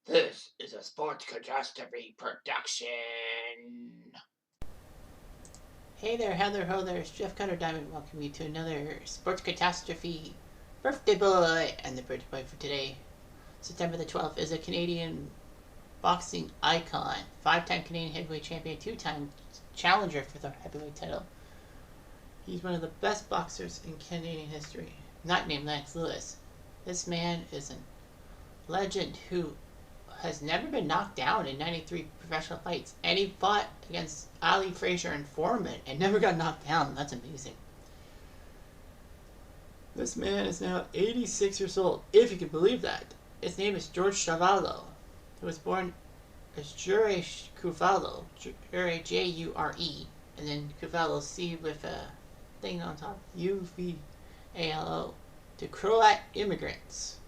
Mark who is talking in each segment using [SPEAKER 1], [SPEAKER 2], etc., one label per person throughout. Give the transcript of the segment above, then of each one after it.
[SPEAKER 1] This is a Sports Catastrophe production.
[SPEAKER 2] Hey there, ho there, it's Jeff Cutter Diamond. Welcome you to another Sports Catastrophe Birthday Boy. And the birthday boy for today, September the 12th, is a Canadian boxing icon, 5-time Canadian heavyweight champion, 2-time challenger for the heavyweight title. He's one of the best boxers in Canadian history, not named Lance Lewis. This man is a legend who has never been knocked down in 93 professional fights, and he fought against Ali, Frazier, and Foreman and never got knocked down. That's amazing. This man is now 86 years old, if you can believe that. His name is George Chuvalo. He was born as Jure Chuvalo, Jure Jure, and then Chuvalo, C with a thing on top, Uvalo, to Croat immigrants.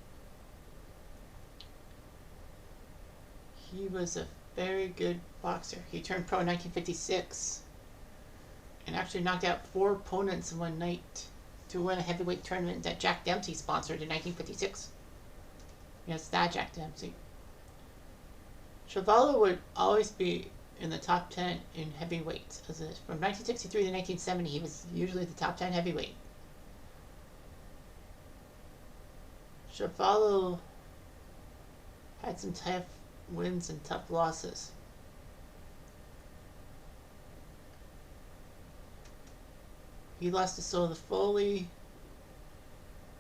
[SPEAKER 2] He was a very good boxer. He turned pro in 1956 and actually knocked out 4 opponents in one night to win a heavyweight tournament that Jack Dempsey sponsored in 1956. Yes, that Jack Dempsey. Chuvalo would always be in the top 10 in heavyweights. From 1963 to 1970, he was usually the top 10 heavyweight. Chuvalo had some tough wins and tough losses. He lost to Sola Foley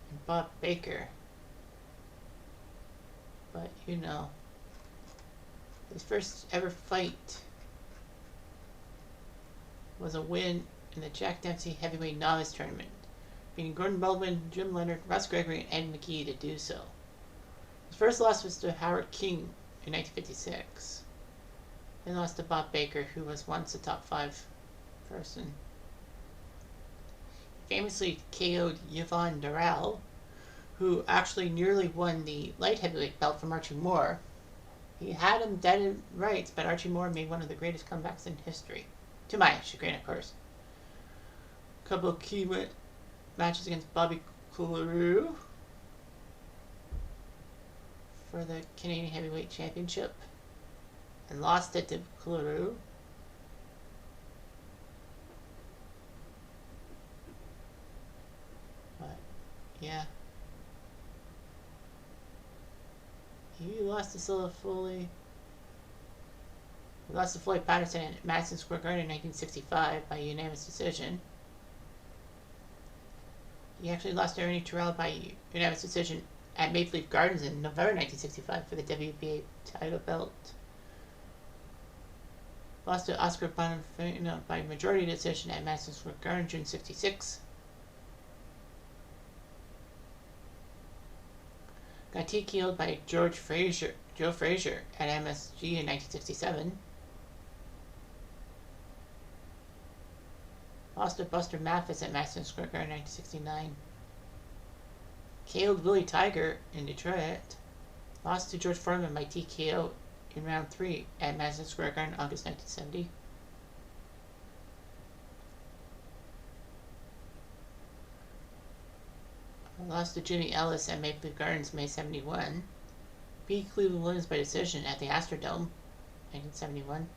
[SPEAKER 2] and Bob Baker. But, you know, his first ever fight was a win in the Jack Dempsey Heavyweight Novice Tournament, beating Gordon Baldwin, Jim Leonard, Russ Gregory, and Ed McKee to do so. His first loss was to Howard King in 1956. They lost to Bob Baker, who was once a top 5 person. He famously KO'd Yvonne Darrell, who actually nearly won the light heavyweight belt from Archie Moore. He had him dead in rights, but Archie Moore made one of the greatest comebacks in history. To my chagrin, of course. A couple of key matches against Bobby Couleru for the Canadian Heavyweight Championship and lost it to Couleru. But, yeah. He lost to Sola Foley. He lost to Floyd Patterson at Madison Square Garden in 1965 by unanimous decision. He actually lost to Ernie Terrell by unanimous decision at Maple Leaf Gardens in November 1965 for the WBA title belt. Lost to Oscar Bonifino by majority decision at Madison Square Garden June 66. Got TKO'd by Joe Frazier at MSG in 1967. Lost to Buster Mathis at Madison Square Garden in 1969. KO'd Willie Tiger in Detroit. Lost to George Foreman by TKO in round 3 at Madison Square Garden in August 1970. Lost to Jimmy Ellis at Maple Leaf Gardens May 71. Beat Cleveland Williams by decision at the Astrodome 1971.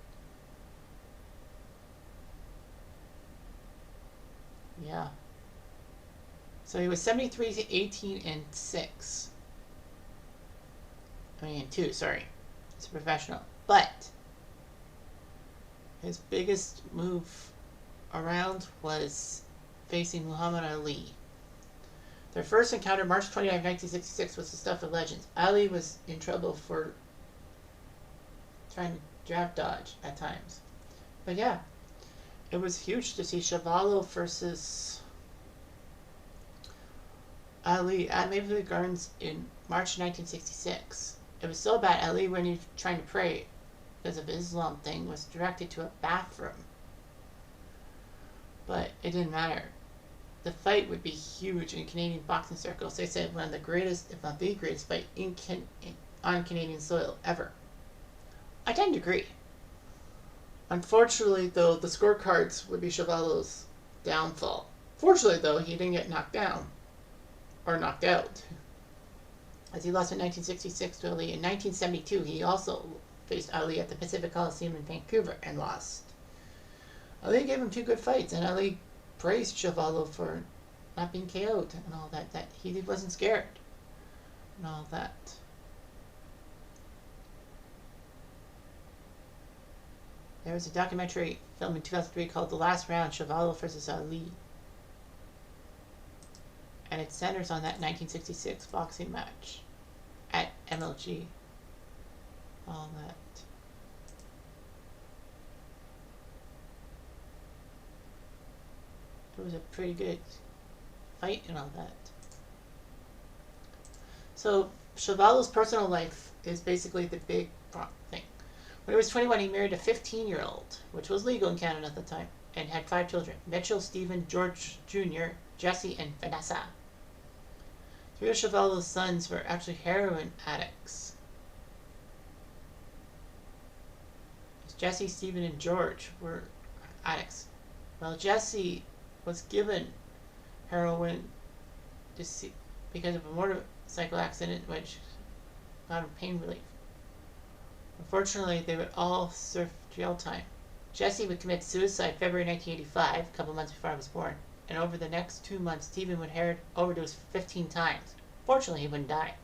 [SPEAKER 2] Yeah. So he was 73 to 18 and 6. And 2, sorry. He's a professional. But his biggest move around was facing Muhammad Ali. Their first encounter, March 29, 1966, was the stuff of legends. Ali was in trouble for trying to jab dodge at times. But yeah, it was huge to see Chuvalo versus Ali at Maple Leaf Gardens in March 1966. It was so bad, Ali, when he was trying to pray because of Islam thing, was directed to a bathroom. But it didn't matter. The fight would be huge in Canadian boxing circles. They said one of the greatest, if not the greatest fight on Canadian soil ever. I tend to agree. Unfortunately, though, the scorecards would be Chuvalo's downfall. Fortunately, though, he didn't get knocked down. Or knocked out. as he lost in 1966 to Ali. In 1972, he also faced Ali at the Pacific Coliseum in Vancouver and lost. Ali gave him two good fights, and Ali praised Chuvalo for not being KO'd and all that, that he wasn't scared and all that. There was a documentary film in 2003 called The Last Round, Chuvalo vs. Ali. And it centers on that 1966 boxing match at MLG. All that. It was a pretty good fight and all that. So Chuvalo's personal life is basically the big thing. When he was 21, he married a 15-year-old, which was legal in Canada at the time, and had 5 children: Mitchell, Stephen, George Jr., Jesse, and Vanessa. 3 of Chuvalo's sons were actually heroin addicts. Jesse, Stephen, and George were addicts. Well, Jesse was given heroin because of a motorcycle accident which got him pain relief. Unfortunately, they would all serve jail time. Jesse would commit suicide February 1985, a couple months before I was born, and over the next 2 months, Stephen would overdose 15 times. Fortunately, he wouldn't die.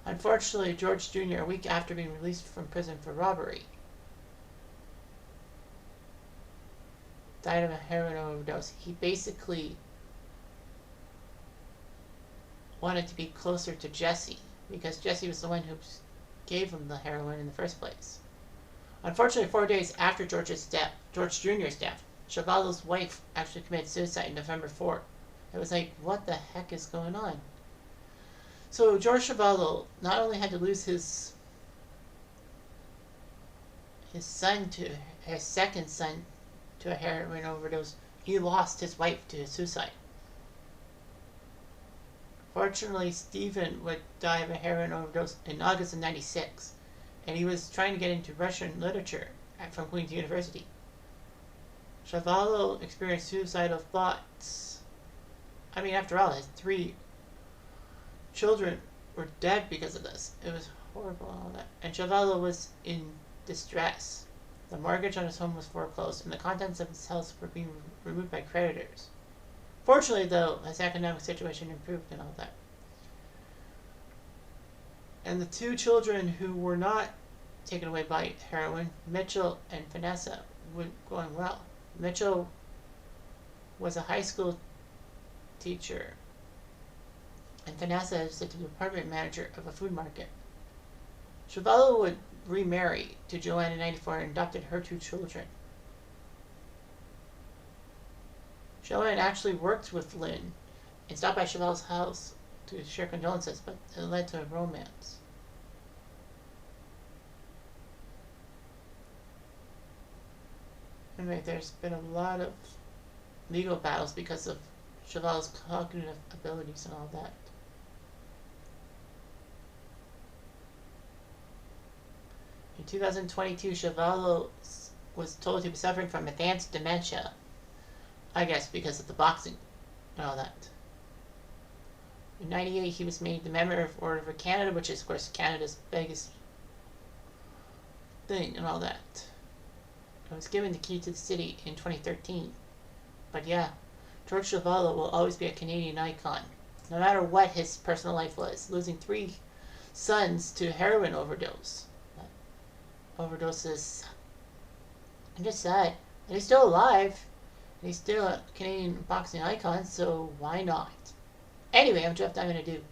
[SPEAKER 2] Unfortunately, George Jr., a week after being released from prison for robbery, died of a heroin overdose. He basically wanted to be closer to Jesse because Jesse was the one who gave him the heroin in the first place. Unfortunately, 4 days after George Jr.'s death, Chuvalo's wife actually committed suicide November 4th. It was like, what the heck is going on? So George Chuvalo not only had to lose his second son to a heroin overdose, he lost his wife to suicide. Fortunately, Stephen would die of a heroin overdose in August of '96, and he was trying to get into Russian literature from Queen's University. Chuvalo experienced suicidal thoughts. I mean, after all, his 3 children were dead because of this. It was horrible and all that. And Chuvalo was in distress. The mortgage on his home was foreclosed, and the contents of his house were being removed by creditors. Fortunately, though, his economic situation improved and all that. And the 2 children who were not taken away by heroin, Mitchell and Vanessa, were going well. Mitchell was a high school teacher, and Vanessa is the department manager of a food market. Chuvalo would remarry to Joanne in '94 and adopted her 2 children. Joanne actually worked with Lynn and stopped by Chuvalo's house to share condolences, but it led to a romance. Anyway, there's been a lot of legal battles because of Chuvalo's cognitive abilities and all that. In 2022, Chuvalo was told he was suffering from advanced dementia. I guess because of the boxing and all that. In '98, he was made the member of Order of Canada, which is, of course, Canada's biggest thing and all that. I was given the key to the city in 2013. But yeah, George Chuvalo will always be a Canadian icon, no matter what his personal life was. Losing 3 sons to heroin overdoses. I'm just sad. And he's still alive. And he's still a Canadian boxing icon, so why not? Anyway, I'm Jeff Diamond.